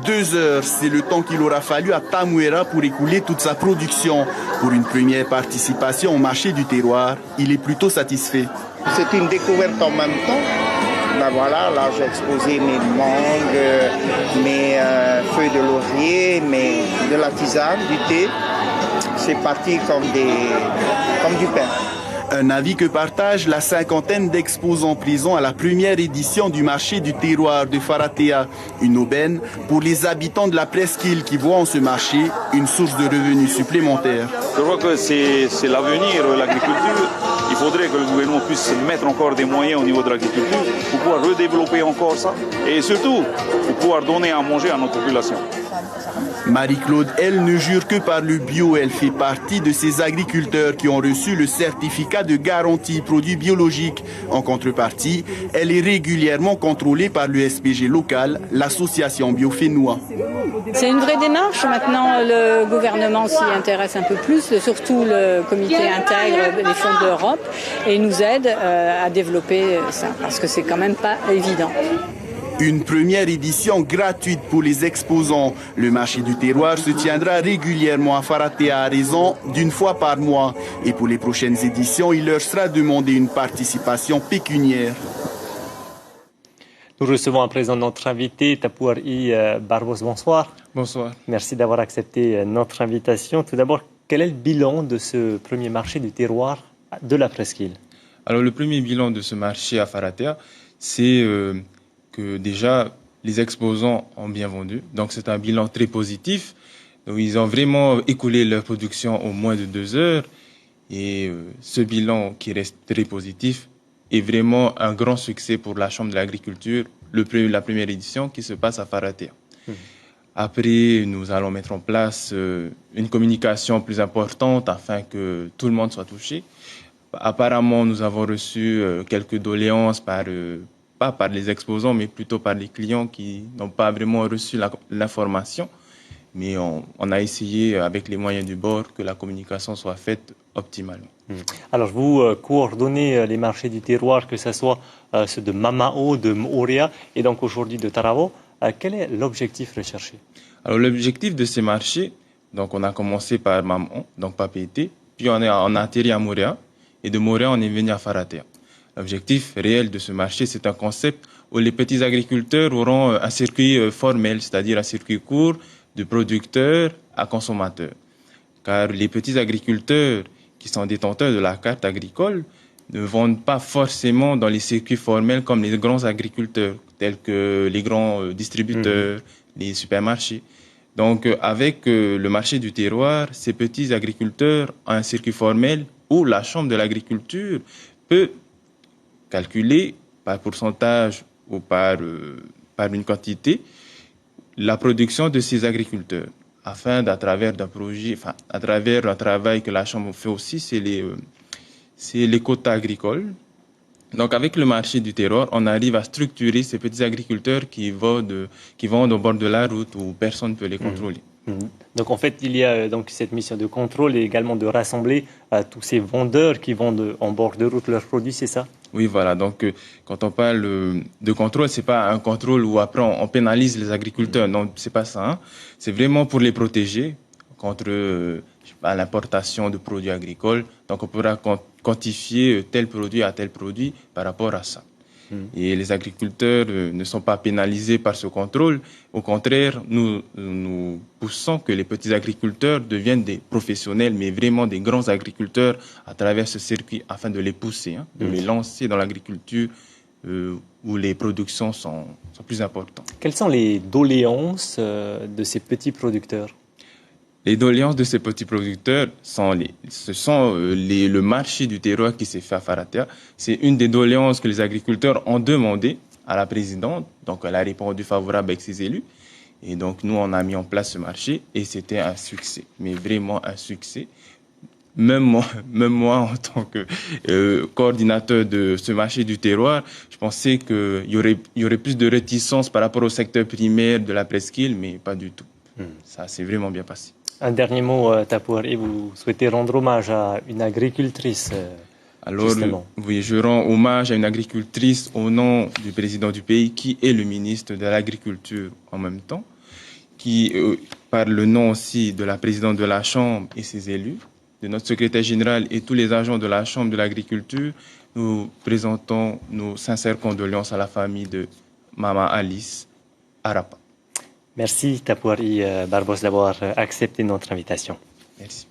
2 heures, c'est le temps qu'il aura fallu à Tamuera pour écouler toute sa production. Pour une première participation au marché du terroir, il est plutôt satisfait. C'est une découverte en même temps. Ben voilà, là j'ai exposé mes mangues, mes feuilles de laurier, de la tisane, du thé. C'est parti comme du pain. Un avis que partage la cinquantaine d'exposants présents à la première édition du marché du terroir de Faratea, une aubaine pour les habitants de la presqu'île qui voient en ce marché une source de revenus supplémentaires. Je crois que c'est l'avenir de l'agriculture. Il faudrait que le gouvernement puisse mettre encore des moyens au niveau de l'agriculture pour pouvoir redévelopper encore ça et surtout pour pouvoir donner à manger à notre population. Marie-Claude, elle, ne jure que par le bio. Elle fait partie de ces agriculteurs qui ont reçu le certificat de garantie produits biologiques. En contrepartie, elle est régulièrement contrôlée par le SPG local, l'association Biofénois. C'est une vraie démarche. Maintenant, le gouvernement s'y intéresse un peu plus, surtout le comité intègre des fonds de l'Europe, et nous aide à développer ça, parce que c'est quand même pas évident. Une première édition gratuite pour les exposants. Le marché du terroir se tiendra régulièrement à Faratea à raison d'une fois par mois. Et pour les prochaines éditions, il leur sera demandé une participation pécuniaire. Nous recevons à présent notre invité, Tapouari Barbos. Bonsoir. Bonsoir. Merci d'avoir accepté notre invitation. Tout d'abord, quel est le bilan de ce premier marché du terroir de la presqu'île? Alors, le premier bilan de ce marché à Faratea, c'est que déjà, les exposants ont bien vendu. Donc, c'est un bilan très positif. Donc, ils ont vraiment écoulé leur production au moins de 2 heures. Et ce bilan qui reste très positif est vraiment un grand succès pour la Chambre de l'agriculture, la première édition qui se passe à Faratea. Après, nous allons mettre en place une communication plus importante afin que tout le monde soit touché. Apparemment, nous avons reçu quelques doléances pas par les exposants, mais plutôt par les clients qui n'ont pas vraiment reçu l'information. Mais on a essayé, avec les moyens du bord, que la communication soit faite optimalement. Alors, vous coordonnez les marchés du terroir, que ce soit ceux de Mamao, de Moorea et donc aujourd'hui de Taravo. Quel est l'objectif recherché? Alors, l'objectif de ces marchés, donc on a commencé par Mamao, donc Papeete, puis on a atterri à Moorea, et de Moorea, on est venu à Faratea. L'objectif réel de ce marché, c'est un concept où les petits agriculteurs auront un circuit formel, c'est-à-dire un circuit court de producteurs à consommateurs. Car les petits agriculteurs qui sont détenteurs de la carte agricole ne vendent pas forcément dans les circuits formels comme les grands agriculteurs, tels que les grands distributeurs, les supermarchés. Donc, avec le marché du terroir, ces petits agriculteurs ont un circuit formel où la Chambre de l'agriculture peut calculer par pourcentage ou par une quantité la production de ces agriculteurs afin à travers un travail que la Chambre fait aussi, c'est les quotas agricoles. Donc avec le marché du terroir, on arrive à structurer ces petits agriculteurs qui vendent au bord de la route où personne ne peut les contrôler. Donc en fait, il y a donc cette mission de contrôle et également de rassembler tous ces vendeurs qui vendent en bord de route leurs produits, c'est ça? Oui, voilà. Donc quand on parle de contrôle, c'est pas un contrôle où après on pénalise les agriculteurs. Non, c'est pas ça. Hein. C'est vraiment pour les protéger contre l'importation de produits agricoles. Donc on pourra quantifier tel produit à tel produit par rapport à ça. Et les agriculteurs ne sont pas pénalisés par ce contrôle. Au contraire, nous poussons que les petits agriculteurs deviennent des professionnels, mais vraiment des grands agriculteurs à travers ce circuit afin de les pousser, de les lancer dans l'agriculture où les productions sont plus importantes. Quelles sont les doléances de ces petits producteurs? Les doléances de ces petits producteurs le marché du terroir qui s'est fait à Faratea. C'est une des doléances que les agriculteurs ont demandé à la présidente. Donc, elle a répondu favorable avec ses élus. Et donc, nous, on a mis en place ce marché et c'était un succès, mais vraiment un succès. Même moi, en tant que coordinateur de ce marché du terroir, je pensais qu'il y aurait plus de réticence par rapport au secteur primaire de la presqu'île, mais pas du tout. Ça s'est vraiment bien passé. Un dernier mot, Tapouari, vous souhaitez rendre hommage à une agricultrice Alors, justement. Oui, je rends hommage à une agricultrice au nom du président du pays qui est le ministre de l'Agriculture en même temps. qui, par le nom aussi de la présidente de la Chambre et ses élus, de notre secrétaire général et tous les agents de la Chambre de l'agriculture, nous présentons nos sincères condoléances à la famille de Maman Alice Arapa. Merci Tapouari Barbos d'avoir accepté notre invitation. Merci.